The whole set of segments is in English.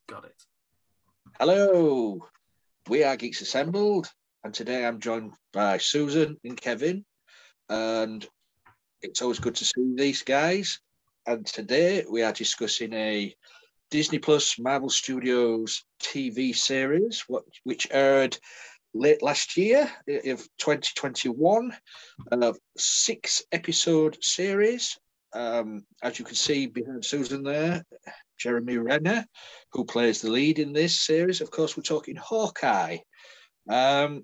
Got it. Hello, we are Geeks Assembled, and today I'm joined by Susan and Kevin, and it's always good to see these guys. And today we are discussing a Disney Plus Marvel Studios TV series, which aired late last year of 2021, a 6-episode series. As you can see behind Susan there, Jeremy Renner, who plays the lead in this series. Of course, we're talking Hawkeye. In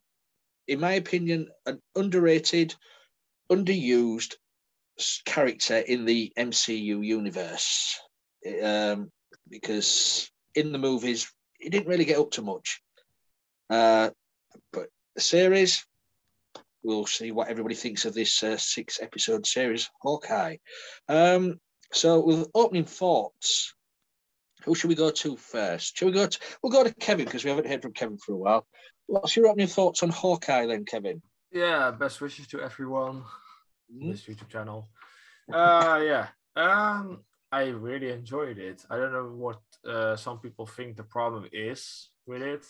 my opinion, an underrated, underused character in the MCU universe. Because in the movies, he didn't really get up to much. But the series, we'll see what everybody thinks of this 6-episode series, Hawkeye. So with opening thoughts, who should we go to first? We'll go to Kevin, because we haven't heard from Kevin for a while. What's your opening thoughts on Hawkeye then, Kevin? Yeah, best wishes to everyone on this YouTube channel. I really enjoyed it. I don't know what some people think the problem is with it.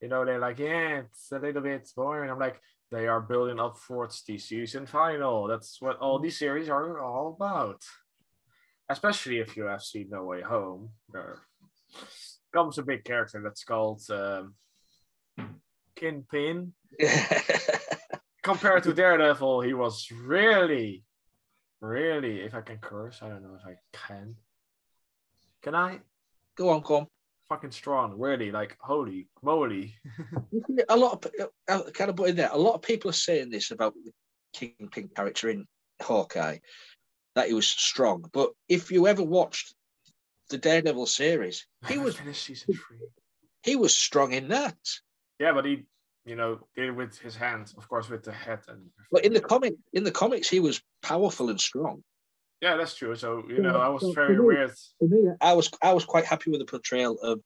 You know, they're like, yeah, it's a little bit boring. I'm like, they are building up towards the season final. That's what all these series are all about. Especially if you have seen No Way Home. There comes a big character that's called Kingpin. Compared to Daredevil, he was really, if I can curse, I don't know if I can. Can I? Go on. Fucking strong, really, like, holy moly. A lot of, kind of put in there, a lot of people are saying this about the Kingpin character in Hawkeye, that he was strong. But if you ever watched the Daredevil series, he was finished season 3. He was strong in that. Yeah, but he, did it with his hands, of course, with the head. But in the comics, he was powerful and strong. Yeah, that's true. So I was very weird. I was quite happy with the portrayal of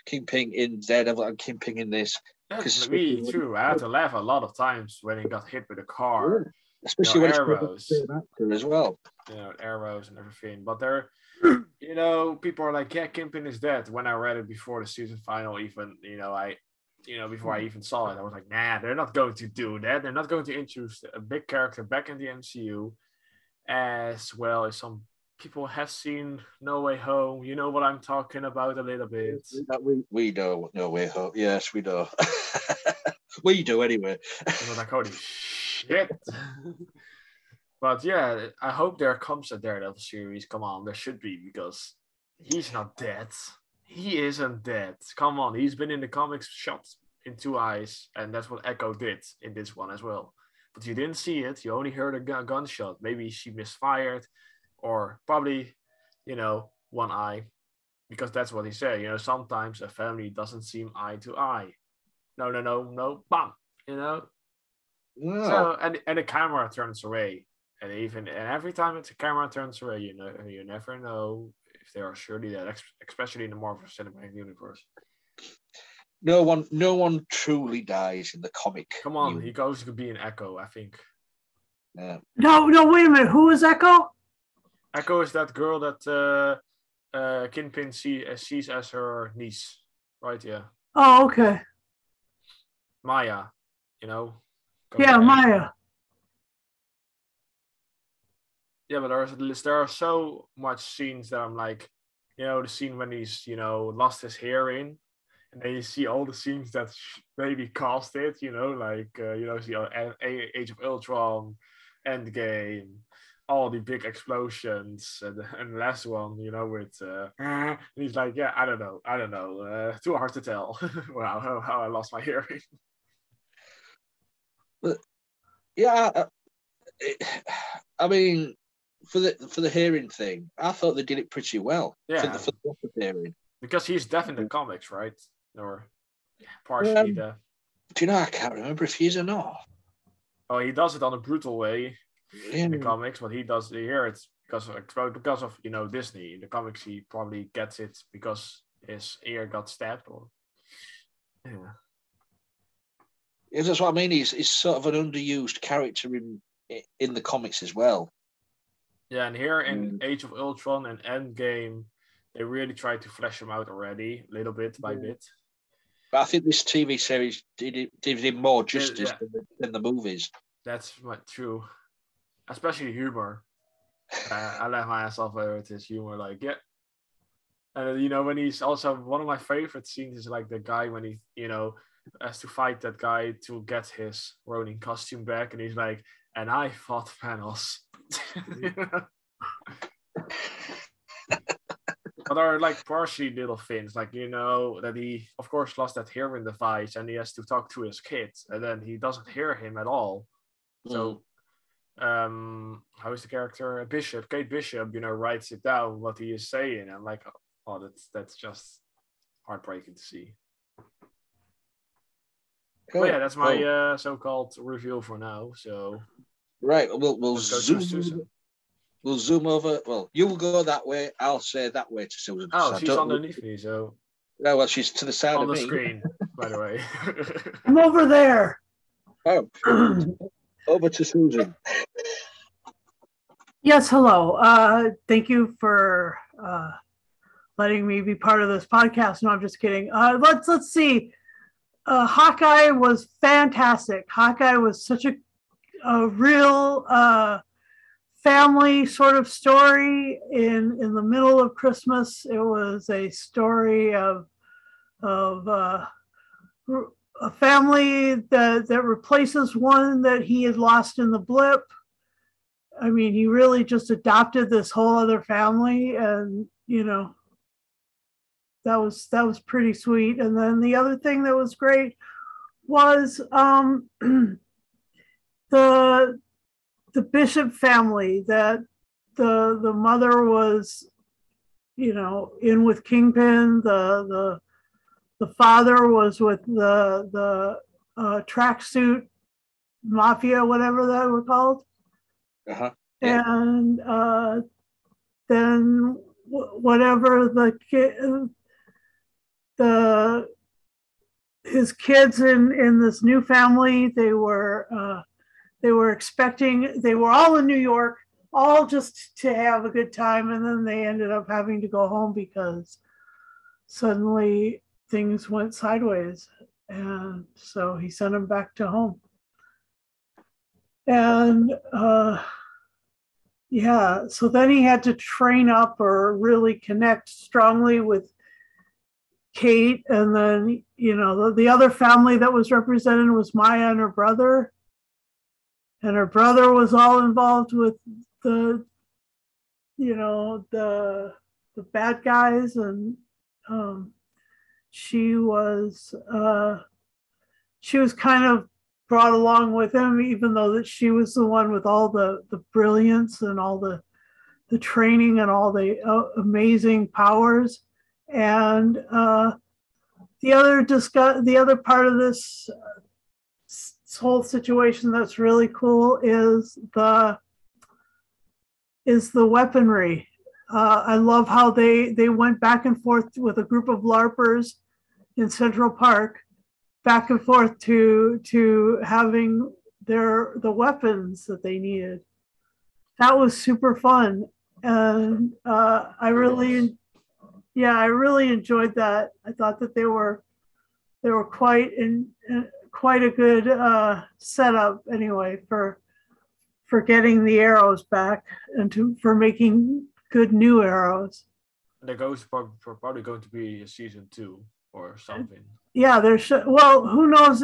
Kingpin in Daredevil and Kingpin in this. That's really true. I had to laugh a lot of times when he got hit with a car. Yeah. Especially when arrows as well. Arrows and everything. But there, people are like, yeah, Kingpin is dead. When I read it before the season final, even before I even saw it, I was like, nah, they're not going to do that. They're not going to introduce a big character back in the MCU, as well as some people have seen No Way Home. You know what I'm talking about a little bit. We know No Way Home. Yes, we know. We do anyway. I was like, holy shit. But yeah, I hope there comes a Daredevil series. Come on, there should be, because he's not dead. He isn't dead. Come on, he's been in the comics shot in 2 eyes, and that's what Echo did in this one as well. But you didn't see it. You only heard a gunshot. Maybe she misfired, or probably, 1 eye, because that's what he said. Sometimes a family doesn't seem eye to eye. No, bam. Wow. So and the camera turns away, and every time the camera turns away, you never know if they are surely dead, especially in the Marvel Cinematic Universe. No one truly dies in the comic. Come on, he goes to be an Echo, I think. Yeah. No, wait a minute. Who is Echo? Echo is that girl that Kingpin sees as her niece, right? Yeah. Oh, okay. Maya, Yeah, Maya. Yeah, but there are so much scenes that I'm like, the scene when he's lost his hearing, and then you see all the scenes that maybe caused it, see Age of Ultron, Endgame, all the big explosions, and the last one, with and he's like, yeah, I don't know, too hard to tell. Wow, how I lost my hearing. But yeah, I mean, for the hearing thing, I thought they did it pretty well. Yeah, for the hearing, because he's deaf in the comics, right? Or partially deaf. Do you know? I can't remember if he is or not. Oh, he does it on a brutal way in the comics, but he does here. It's because of Disney. In the comics, he probably gets it because his ear got stabbed. Or yeah. Yeah, that's what I mean. He's sort of an underused character in the comics as well. Yeah, and here in Age of Ultron and Endgame, they really tried to flesh him out already, little bit by bit. But I think this TV series did him more justice than the movies. That's true, especially humor. I laugh my ass off with his humor, like and when he's also one of my favorite scenes is like the guy when he has to fight that guy to get his Ronin costume back, and he's like, and I fought Thanos. But are like partially little things, like that he of course lost that hearing device and he has to talk to his kids and then he doesn't hear him at all. So how is the character Kate Bishop writes it down what he is saying, and like, oh, that's just heartbreaking to see. Cool. But yeah, that's my so-called review for now. So right, we'll zoom over. Well, you will go that way. I'll say that way to Susan. Oh, she's underneath me, so. No, well, she's to the side on of the me. screen, by the way. I'm over there. Oh, over to Susan. Yes, hello. Thank you for letting me be part of this podcast. No, I'm just kidding. Let's see. Hawkeye was fantastic. Hawkeye was such a real family sort of story in the middle of Christmas. It was a story of a family that replaces one that he had lost in the blip. I mean, he really just adopted this whole other family, and that was pretty sweet. And then the other thing that was great was the Bishop family, that the mother was in with Kingpin, the father was with the tracksuit mafia, whatever that were called. Yeah. And then whatever his kids in this new family, they were expecting, they were all in New York, all just to have a good time, and then they ended up having to go home because suddenly things went sideways, and so he sent them back to home. And so then he had to train up or really connect strongly with Kate, and then the other family that was represented was Maya and her brother. And her brother was all involved with the bad guys, and she was kind of brought along with him, even though that she was the one with all the brilliance and all the training and all the amazing powers. And the other part of this whole situation that's really cool is the weaponry. I love how they went back and forth with a group of LARPers in Central Park, back and forth to having the weapons that they needed. That was super fun, and I really enjoyed that. I thought that they were quite a good setup anyway for getting the arrows back and for making good new arrows. There's probably going to be a season 2 or something. Yeah, well, who knows?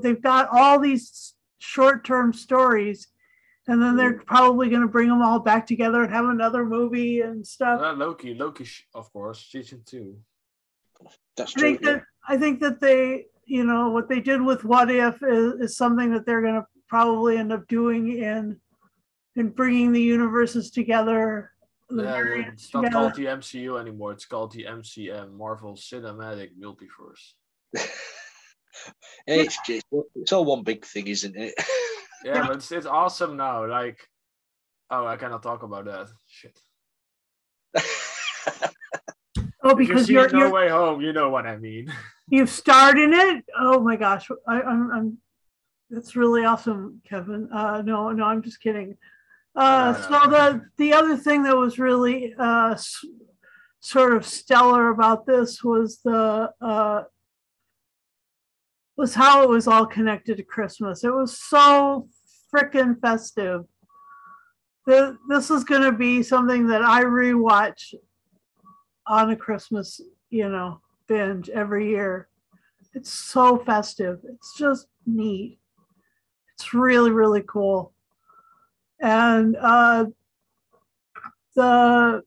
They've got all these short-term stories, and then they're probably going to bring them all back together and have another movie and stuff. Loki, of course, season 2. That's true. I think that they, what they did with What If is something that they're going to probably end up doing in bringing the universes together. It's not called the MCU anymore. It's called the MCM, Marvel Cinematic Multiverse. It's all one big thing, isn't it? Yeah, but it's awesome now. Like, oh, I cannot talk about that. Shit. Oh, because you're No Way Home, you know what I mean. You've starred in it? Oh my gosh, I'm that's really awesome, Kevin. No, I'm just kidding. So the other thing that was really sort of stellar about this was was how it was all connected to Christmas. It was so freaking festive. This is going to be something that I rewatch on a Christmas, binge every year. It's so festive. It's just neat. It's really, really cool. And the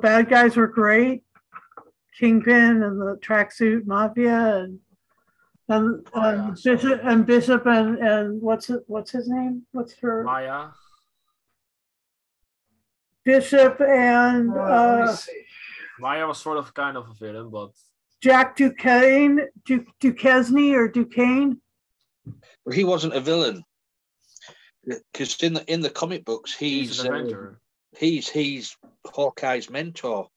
bad guys were great. Kingpin and the tracksuit mafia Bishop and what's his name? What's her Maya. Bishop and Maya was sort of kind of a villain, but Jack Duquesne or Duquesne. Well, he wasn't a villain because in the comic books he's an Avenger. He's Hawkeye's mentor.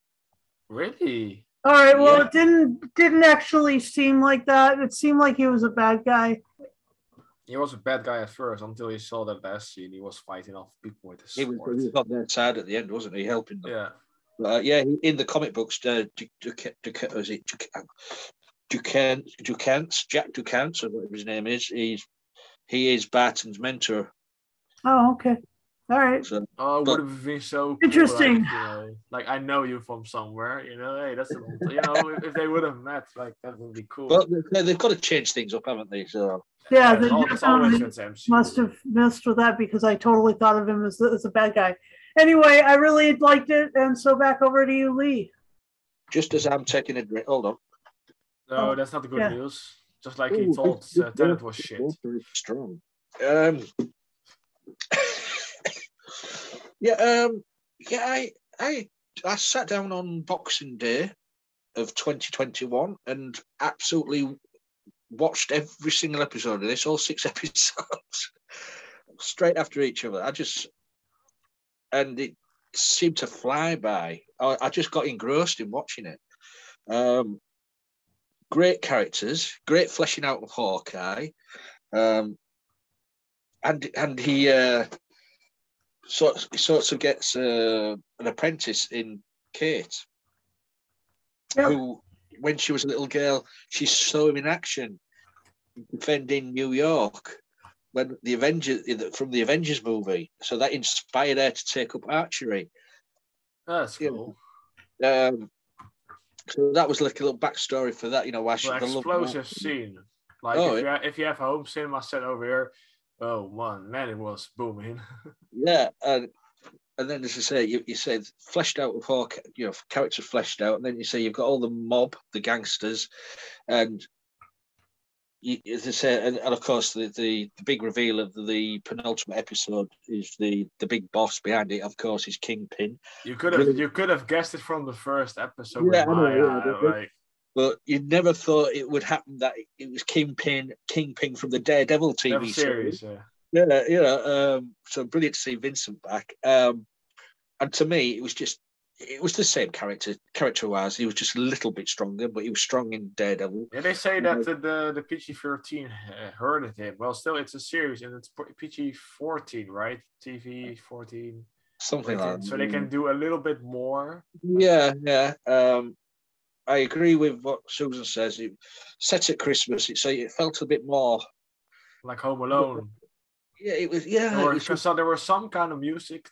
Really? All right. Well, it didn't actually seem like that. It seemed like he was a bad guy. He was a bad guy at first until he saw that last scene. He was fighting off people with his sword. He was on their side at the end, wasn't he? Helping them. Yeah. In the comic books, Jack Duquesne, or whatever his name is, he is Barton's mentor. Oh, okay. All right. So, it would have been so interesting. Cool, like I know you from somewhere, hey, that's if they would have met, like that would be cool. But they've got to change things up, haven't they? So yeah, they must have messed with that because I totally thought of him as a bad guy. Anyway, I really liked it, and so back over to you, Lee. Just as I'm taking a drink, hold on. No, that's not the good news. Just like he thought Tenet was shit. Strong. I sat down on Boxing Day of 2021 and absolutely watched every single episode of this, all 6 episodes, straight after each other. And it seemed to fly by. I just got engrossed in watching it. Great characters, great fleshing out of Hawkeye, and he sort of gets an apprentice in Kate, who, when she was a little girl, she saw him in action defending New York when the Avengers movie. So that inspired her to take up archery. That's cool. So that was like a little backstory for that, why she the explosive scene. Like if you have a home cinema set over here, oh man, it was booming. Yeah, and then as I say, you said fleshed out with Hawk, characters fleshed out, and then you say you've got all the mob, the gangsters, and as I say, and of course the big reveal of the penultimate episode is the big boss behind it. Of course, is Kingpin. You could have guessed it from the first episode with Maya, but you never thought it would happen that it was Kingpin from the Daredevil TV series. So brilliant to see Vincent back. And to me, it was the same character-wise. He was just a little bit stronger, but he was strong in Daredevil. Yeah, they say that the PG-13 hurted him. Well, still, it's a series, and it's PG-14, right? TV 14. Something like that. So they can do a little bit more. Yeah. I agree with what Susan says. It set at Christmas, it felt a bit more like Home Alone. Yeah, it was. Yeah, so there were some kind of music,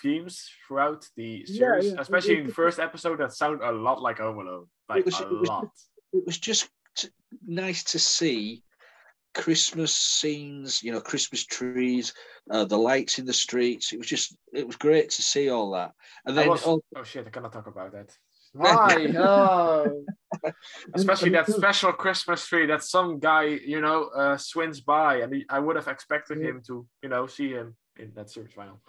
themes throughout the series, especially in the first episode that sound a lot like Home Alone, lot. It was just nice to see Christmas scenes, Christmas trees, the lights in the streets. It was great to see all that. And then, oh shit, I cannot talk about that. Why? Oh. Especially that special Christmas tree that some guy, swings by, and I would have expected him to, see him in that series final.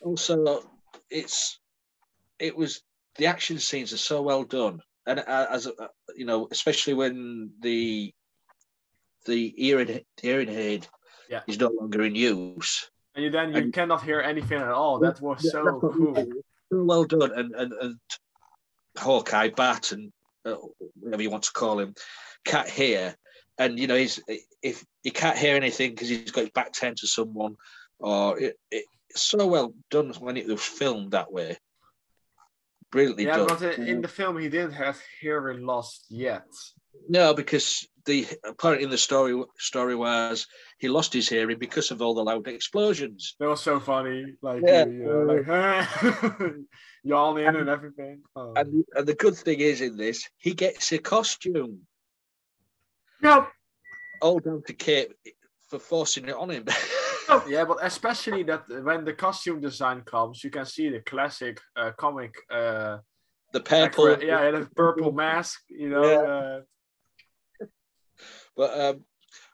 Also, the action scenes are so well done, and especially when the hearing aid is no longer in use, and you cannot hear anything at all. That was so cool. So well done, and Hawkeye, Barton, whatever you want to call him, can't hear, and if he can't hear anything because he's got his back turned to someone, or it's so well done when it was filmed that way. brilliantly Yeah, done. but in the film, he didn't have hearing loss yet. No, because apparently in the story was he lost his hearing because of all the loud explosions. That was so funny. Like, Yeah. yawning and everything. Oh. And the good thing is in this, he gets a costume. Yep. All down to Kate for forcing it on him. Yeah, but especially that when the costume design comes, you can see the classic comic. The purple. The purple mask, Yeah. But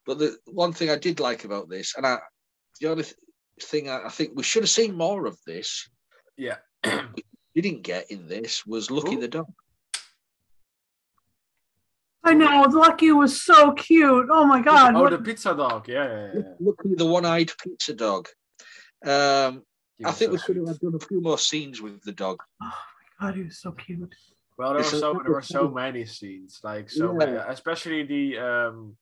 the one thing I did like about this, and the only thing I think we should have seen more of this. Yeah. We didn't get in this was Lucky the dog. I know, Lucky was so cute. Oh my God. Oh, the pizza dog. Yeah. Lucky the one-eyed pizza dog. I think we could have done a few more scenes with the dog. Oh my God, he was so cute. Well, there were so many scenes, like many, especially the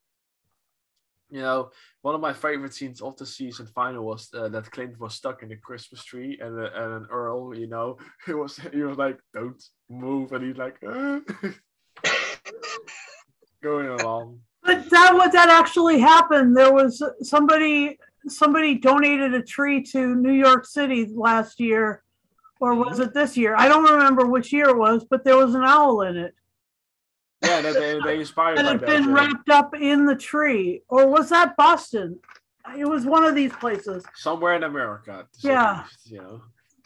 one of my favorite scenes of the season final was that Clint was stuck in the Christmas tree and an Earl, he was like, don't move, and he's like going along. But that actually happened. There was somebody donated a tree to New York City last year, or was it this year? I don't remember which year it was, but there was an owl in it. Yeah, they inspired and by it that. had been wrapped up in the tree. Or was that Boston? It was one of these places. Somewhere in America. Yeah.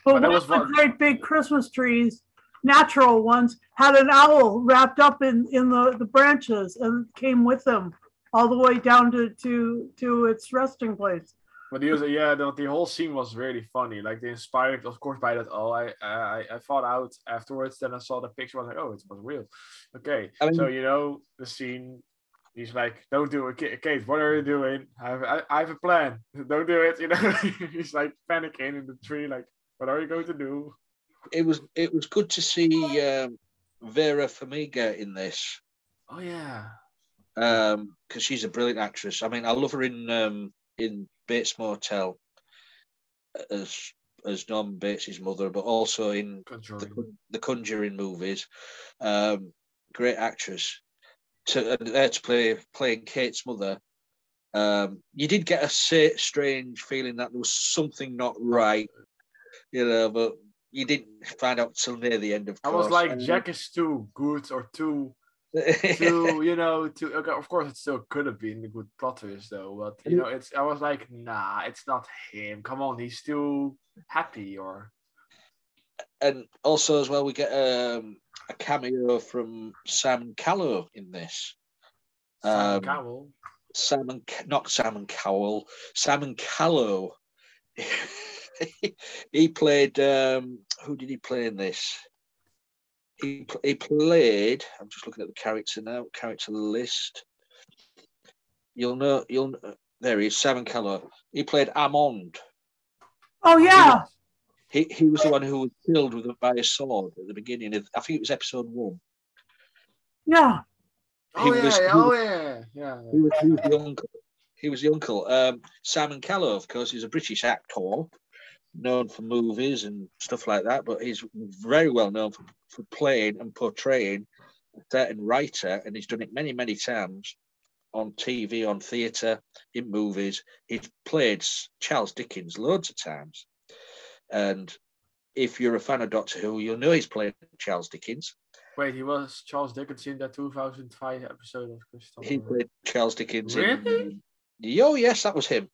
But one of the great big Christmas trees, natural ones, had an owl wrapped up in the branches and came with them all the way down to its resting place. But the whole scene was really funny. Like, they inspired, of course, by that. Oh, I thought out afterwards. Then I saw the picture. I was like, oh, it was real. Okay, so the scene. He's like, don't do it, Kate. What are you doing? I have a plan. Don't do it. He's like panicking in the tree. Like, what are you going to do? It was good to see Vera Farmiga in this. Oh yeah. Because she's a brilliant actress. I mean, I love her in Bates Motel as Norman Bates' mother, but also in the Conjuring movies. Great actress. Playing Kate's mother. You did get a strange feeling that there was something not right, but you didn't find out till near the end. Of course, I was like, Jack is too good or too. Okay, of course it still could have been a good plot twist though, but I was like, nah, it's not him. Come on, he's still happy and also as well we get a cameo from Sam Callow in this. Sam Cowell. Sam Callow. He played. Who did he play in this? He played. I'm just looking at the character now. Character list. You'll know. There he is. Sam Callow. He played Amond. Oh yeah. He was the one who was killed by a sword at the beginning of. I think it was episode 1. Yeah. He was the uncle. He was the uncle. Simon Callow, of course, is a British actor, known for movies and stuff like that, but he's very well known for playing and portraying a certain writer, and he's done it many, many times on TV, on theatre, in movies. He's played Charles Dickens loads of times. And if you're a fan of Doctor Who, you'll know he's played Charles Dickens. Wait, he was Charles Dickens in that 2005 episode of Crystal. He played Charles Dickens. Really? Oh, yes, that was him.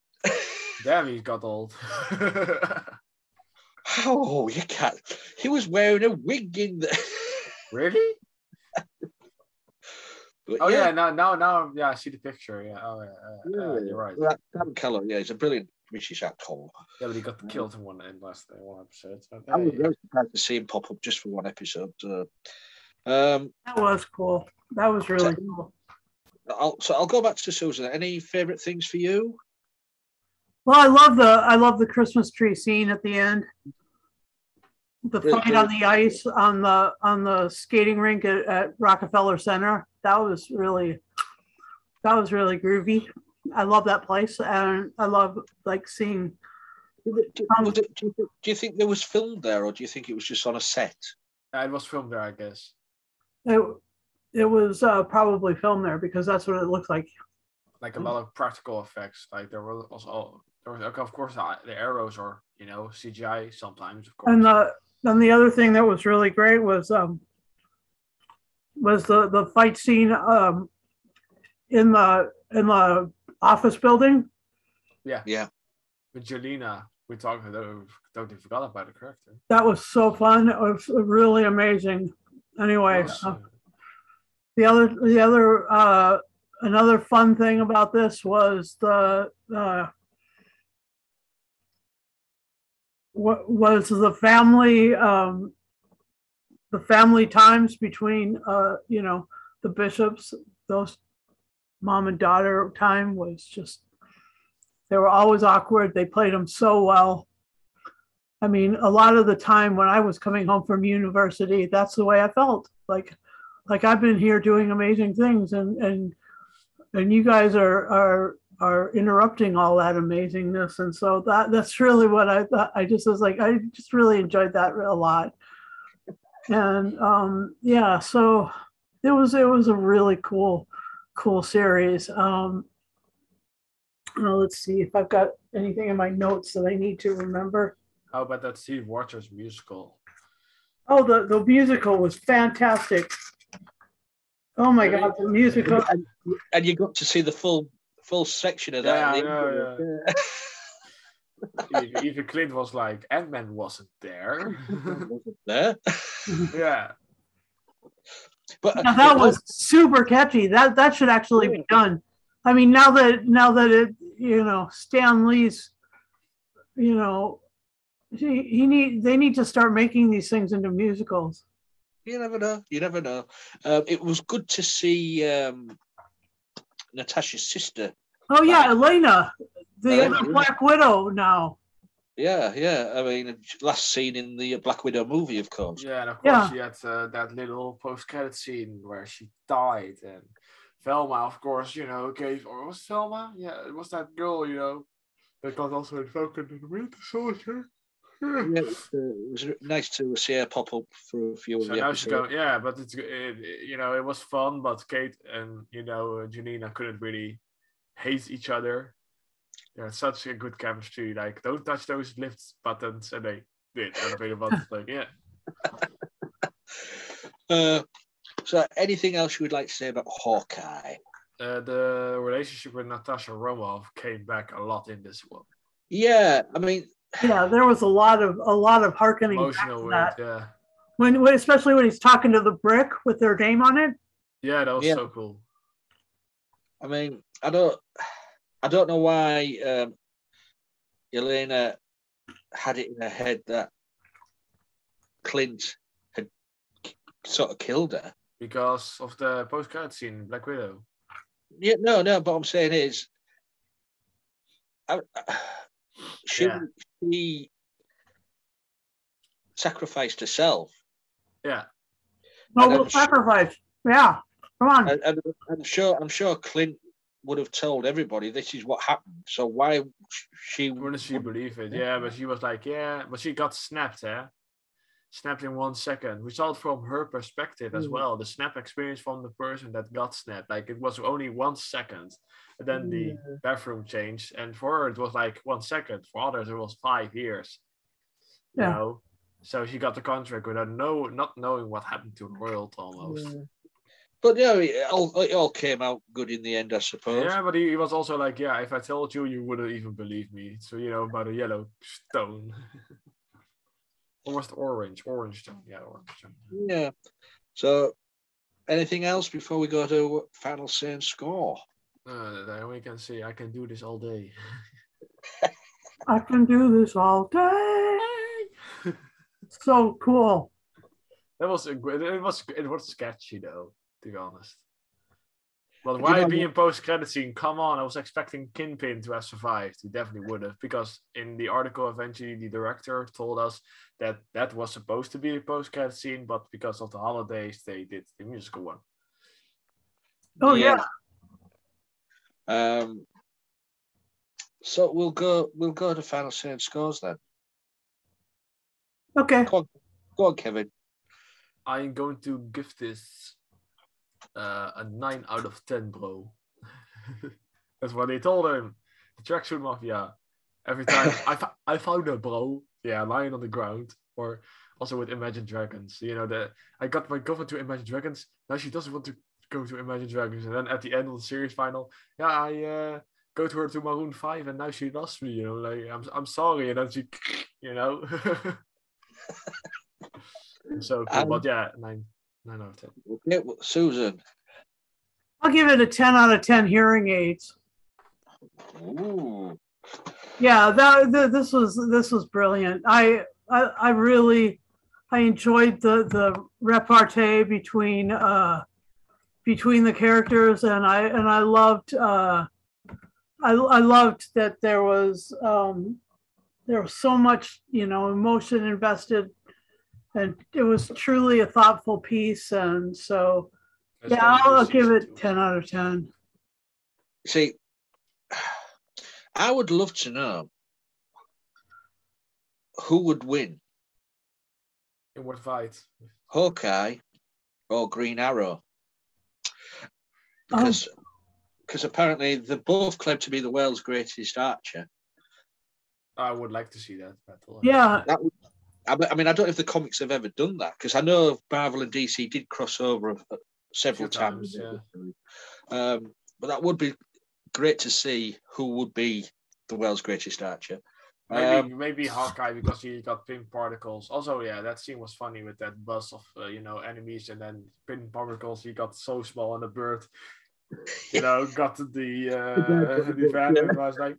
Damn, he got old. Oh, you can't. He was wearing a wig in there. Really? But oh yeah, now, yeah, I see the picture. Yeah, you're right. Sam Keller, yeah, he's a brilliant British actor. Yeah, but he got killed in one episode. So, I was very surprised to see him pop up just for one episode. That was cool. That was really cool. I'll go back to Susan. Any favourite things for you? Well, I love the Christmas tree scene at the end. The fight on the ice on the skating rink at Rockefeller Center. That was really groovy. I love that place, and I love seeing. Do you think there was filmed there, or do you think it was just on a set? It was filmed there, I guess. It was probably filmed there because that's what it looked like. Like a lot of practical effects. Like there was of course the arrows or CGI sometimes, of course. And the other thing that was really great was the fight scene in the office building. Yeah. With Jelena, we totally forgot about the character. That was so fun. It was really amazing. Anyway, the other another fun thing about this was the family times between the bishops. Those mom and daughter time was just, they were always awkward. They played them so well. I mean, a lot of the time when I was coming home from university, that's the way I felt. Like I've been here doing amazing things, and you guys are interrupting all that amazingness. And so that's really what I thought. I just was like, I just really enjoyed that a lot. And so it was a really cool series. Let's see if I've got anything in my notes that I need to remember. How about that Steve Rogers musical? Oh, the musical was fantastic. Oh my God, the musical! And you got to see the full section of that. Yeah, I know, yeah. Even Clint was like, Ant-Man wasn't there. Wasn't there? Yeah. But that was super catchy. That should actually be done. I mean, now that it, Stan Lee's, they need to start making these things into musicals. You never know. It was good to see Natasha's sister. Oh yeah, Elena, the Black Widow now. Yeah. I mean, last seen in the Black Widow movie, of course. Yeah, and of course she had that little post-credit scene where she died, and Velma, of course, gave, or was it Velma? Yeah, it was that girl, that got also invoked in the Winter Soldier. Yeah, it was nice to see her pop up for a few of the episodes. But it was fun, but Kate and Janina couldn't really hate each other. They had such a good chemistry. Like, don't touch those lift buttons, and they did. Elevator buttons, like, yeah. So, anything else you would like to say about Hawkeye? The relationship with Natasha Romanoff came back a lot in this one. Yeah, I mean. Yeah, there was a lot of hearkening emotional back to with, that. When especially when he's talking to the brick with their name on it. Yeah, that was so cool. I mean, I don't know why Elena had it in her head that Clint had sort of killed her. Because of the post-credit scene in Black Widow. Yeah, no, but what I'm saying is she sacrificed herself. Yeah. No, sacrifice. Yeah. Come on. And I'm sure Clint would have told everybody this is what happened. So why wouldn't she believe it? Yeah, but she was like, but she got snapped, snapped in 1 second. We saw it from her perspective as well. The snap experience from the person that got snapped. Like, it was only 1 second. And then the bathroom changed. And for her, it was like 1 second. For others, it was 5 years. Yeah. You know? So she got the contract without not knowing what happened to the world almost. Yeah. But yeah, it all came out good in the end, I suppose. Yeah, but he was also like, if I told you, you wouldn't even believe me. So, about a yellow stone. Almost orange stone. Yeah, orange stone. Yeah. So, anything else before we go to final say and score? We can see I can do this all day. I can do this all day. So cool. It was sketchy though, to be honest. But why be in post-credit scene? Come on, I was expecting Kingpin to have survived. He definitely would have, because in the article, eventually the director told us that was supposed to be a post-credit scene, but because of the holidays, they did the musical one. Oh yeah. So we'll go to final say and scores then. Okay. Go on, Kevin. I'm going to give this a 9 out of 10, bro. That's what they told him. The Tracksuit Mafia. Every time I found a bro, lying on the ground, or also with Imagine Dragons. I got my girlfriend to Imagine Dragons. Now she doesn't want to go to Imagine Dragons, and then at the end of the series final, I go to her to Maroon 5, and now she lost me. I'm sorry, and then she, so cool. But yeah, 9 out of 10. Okay, well, Susan. I'll give it a 10 out of 10 hearing aids. Ooh. Yeah, this was brilliant. I really enjoyed the repartee between the characters, and I loved I loved that there was so much emotion invested, and it was truly a thoughtful piece. And so I'll give it 10 out of 10. See, I would love to know who would win. In what fight? Hawkeye or Green Arrow? Because apparently they both claim to be the world's greatest archer. I would like to see that battle. Yeah. I mean, I don't know if the comics have ever done that, because I know Marvel and DC did cross over several times. But that would be great to see who would be the world's greatest archer. Maybe Hawkeye, because he got pink particles. Also, that scene was funny with that buzz of enemies, and then pink particles. He got so small, and the bird, got the van, and I was like,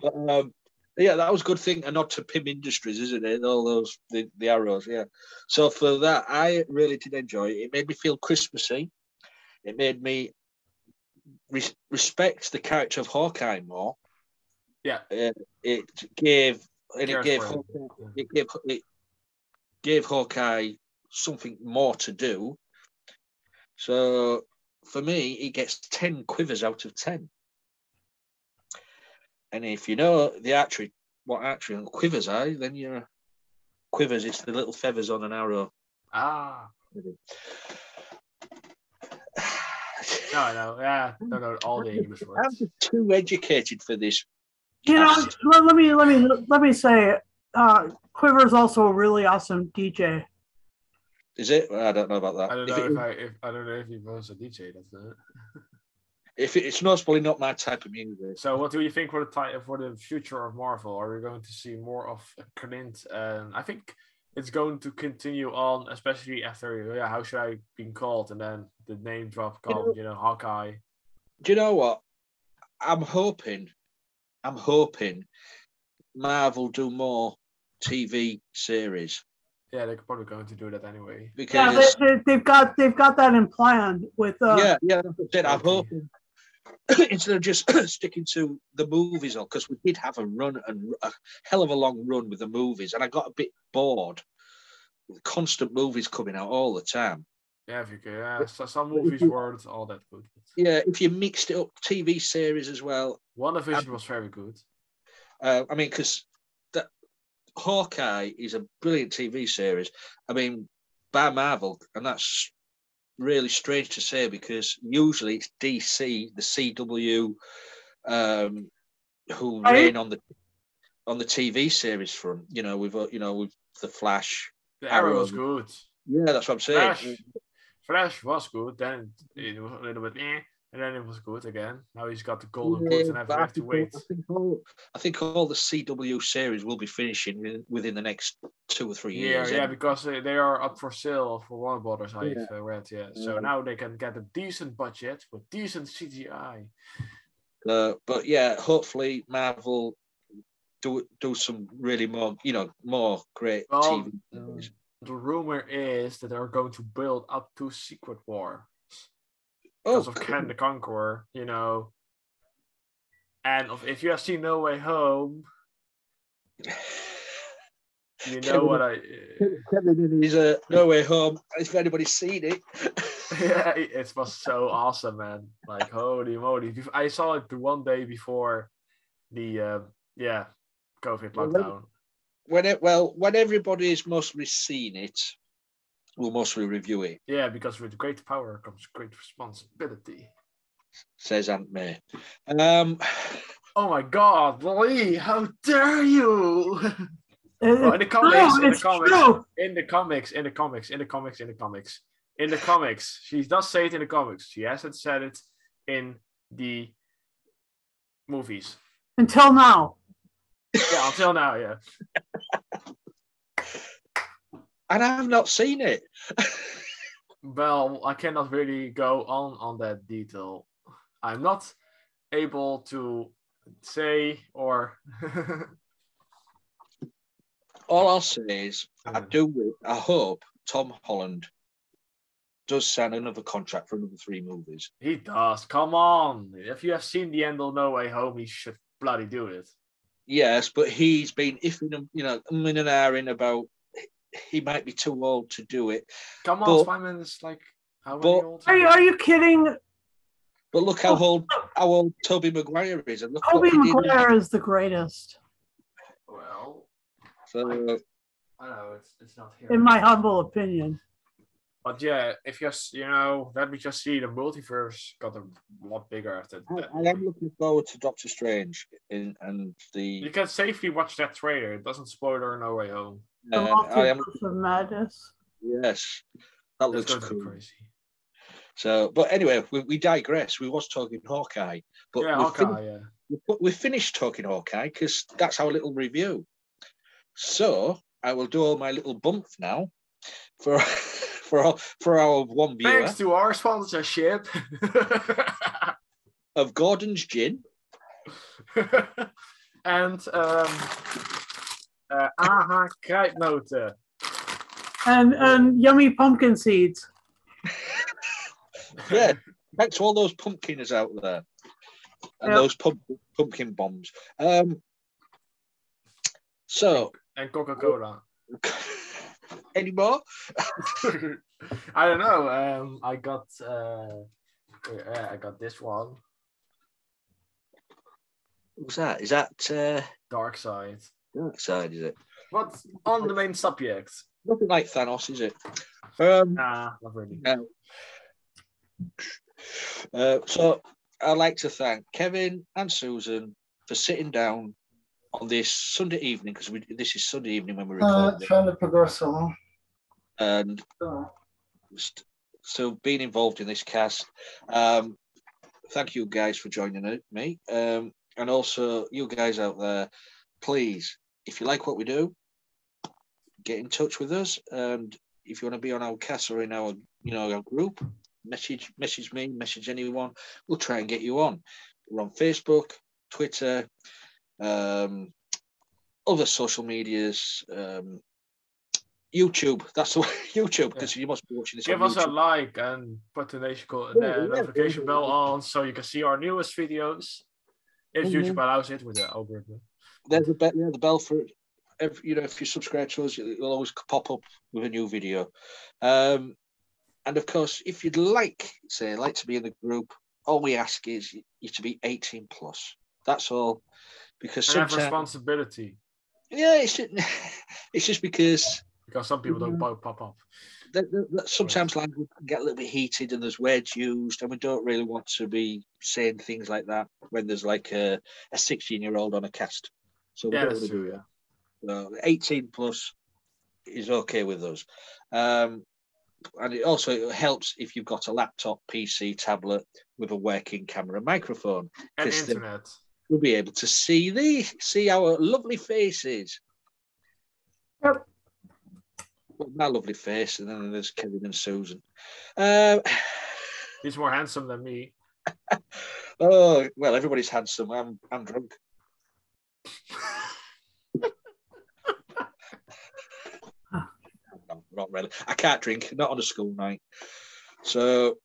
no. Yeah, that was a good thing, and not to Pym Industries, isn't it? All those the arrows, yeah. So for that, I really did enjoy it. It made me feel Christmassy. It made me respect the character of Hawkeye more. Yeah. It gave Hawkeye something more to do. So for me, it gets 10 quivers out of 10. And if you know what actually quivers are, then you're quivers. It's the little feathers on an arrow. Ah. No, I know. Yeah, don't know all the English words. I'm just too educated for this. Let me say, Quiver's also a really awesome DJ. Is it? Well, I don't know about that. I don't know if he was a DJ. That's it. If it's probably not my type of music. So, what do you think for the future of Marvel? Are we going to see more of Clint? And I think it's going to continue on, especially after how should I be called, and then the name drop called Hawkeye. Do you know what? I'm hoping Marvel do more TV series. Yeah, they're probably going to do that anyway. Because they've got that in plan with. That's what I said. I'm hoping instead of just sticking to the movies, because we did have a hell of a long run with the movies, and I got a bit bored with constant movies coming out all the time. Yeah, if you could, so some movies weren't all that good. Yeah, if you mixed it up, TV series as well. WandaVision was very good. I mean, because Hawkeye is a brilliant TV series. I mean, by Marvel, and that's really strange to say because usually it's DC, the CW, who reign on the TV series front. With the Flash. The Arrow was good. Yeah, that's what I'm saying. Flash was good. Then it was a little bit and then it was good again. Now he's got the golden boots, and I have to wait. I think all the CW series will be finishing within the next 2 or 3 years. Yeah, because they are up for sale for Warner Brothers. I've read. So now they can get a decent budget with decent CGI. But yeah, hopefully Marvel do some really more great TV series. The rumor is that they're going to build up to Secret War. Because of Kang the Conqueror, and if you have seen No Way Home, Kevin is a No Way Home. If anybody's seen it, yeah, it was so awesome, man! Like holy moly! I saw it the one day before the COVID lockdown. when everybody's mostly seen it, we'll mostly review it. Yeah, because with great power comes great responsibility. Says Aunt May. Oh my God, Lee! How dare you? Well, in the comics, she does say it in the comics. She hasn't said it in the movies. Until now. Yeah, until now, yeah. And I've not seen it. Well, I cannot really go on that detail. I'm not able to say or... All I'll say is, I hope Tom Holland does sign another contract for another 3 movies. He does. Come on. If you have seen The End of No Way Home, he should bloody do it. Yes, but he's been iffing, in and ahhing about he might be too old to do it. Come on, Spider-Man is like how many old? Are you kidding? But look how old Tobey Maguire is, and look Tobey Maguire is the greatest. Well, so I know it's not here. In my humble opinion. But yeah, if you let me just see, the multiverse got a lot bigger after that. I am looking forward to Doctor Strange You can safely watch that trailer. It doesn't spoiler No Way Home. The multiverse of madness. Yes, that looks cool. Crazy. So, but anyway, we digress. We was talking Hawkeye, but Hawkeye. We finished talking Hawkeye because that's our little review. So I will do all my little bump now for our one viewer. Thanks to our sponsorship of Gordon's Gin and Aha Kruidnoten and yummy pumpkin seeds. Yeah, thanks to all those pumpkiners out there and those pumpkin bombs. So and Coca-Cola. Any more? I don't know. I got this one. What's that? Is that Dark Side? Dark Side, is it? But on the main subject. Nothing like Thanos, is it? Nah, not really. No. So I'd like to thank Kevin and Susan for sitting down on this Sunday evening, because this is Sunday evening when we record. Trying to progress along. And so being involved in this cast. Thank you guys for joining me. And also you guys out there, please, if you like what we do, get in touch with us. And if you want to be on our cast or in our our group, message me, message anyone. We'll try and get you on. We're on Facebook, Twitter, other social medias, YouTube. That's the way, YouTube, because you must be watching this. Give us a like and put the notification bell on so you can see our newest videos. If YouTube allows it with the algorithm. There's the bell for if you subscribe to us, it'll always pop up with a new video. And of course, if you'd like to be in the group, all we ask is you to be 18 plus. That's all. Because sometimes have responsibility. Yeah, it's just because some people don't pop up. Sometimes language can get a little bit heated and there's words used, and we don't really want to be saying things like that when there's like a 16-year-old on a cast. So we don't want to do that. So 18 plus is okay with us. And it also helps if you've got a laptop, PC, tablet with a working camera, microphone, and internet. We'll be able to see our lovely faces. Yep. Well, my lovely face, and then there's Kevin and Susan. He's more handsome than me. Oh well, everybody's handsome. I'm drunk. No, not really. I can't drink, not on a school night. So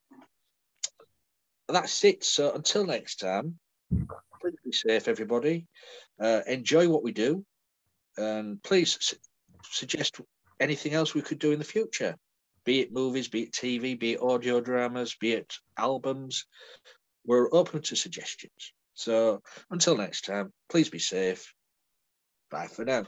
that's it. So until next time, please be safe, everybody. Enjoy what we do, and please suggest anything else we could do in the future, be it movies, be it TV, be it audio dramas, be it albums. We're open to suggestions. So until next time, please be safe. Bye for now.